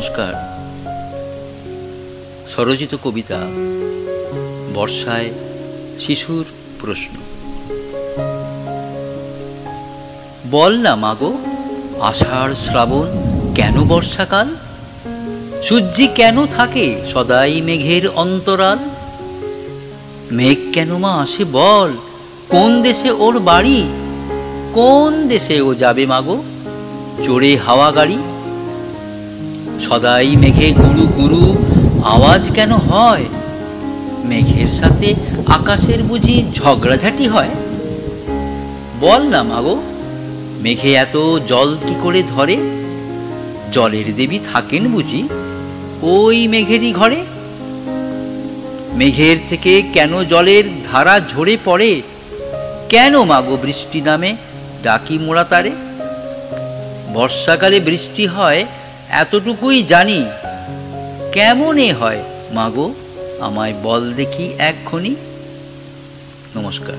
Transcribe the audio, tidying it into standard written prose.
নমস্কার। স্বরচিত কবিতা বর্ষায় শিশুর প্রশ্ন। বল না মাগো, আষাঢ় শ্রাবণ কেন বর্ষাকাল? সূর্যি কেন থাকে সদাই মেঘের অন্তরাল? মেঘ কেন মা আসে বল, কোন দেশে ওর বাড়ি? কোন দেশে ও যাবে মাগো চড়ে হাওয়া গাড়ি? সদাই মেঘে গুরু গুরু আওয়াজ কেন হয়? মেঘের সাথে আকাশের বুঝি ঝগড়াঝাটি হয়? বল না মাগো, মেঘে এত জল কি করে ধরে? জলের দেবী থাকেন বুঝি ওই মেঘেরই ঘরে? মেঘের থেকে কেন জলের ধারা ঝরে পড়ে? কেন মাগো বৃষ্টি নামে ডাকি মোরা তারে? বর্ষাকালে বৃষ্টি হয় এতটুকুই জানি, কেমনে হয় মাগো আমায় বল দেখি এক্ষুনি। নমস্কার।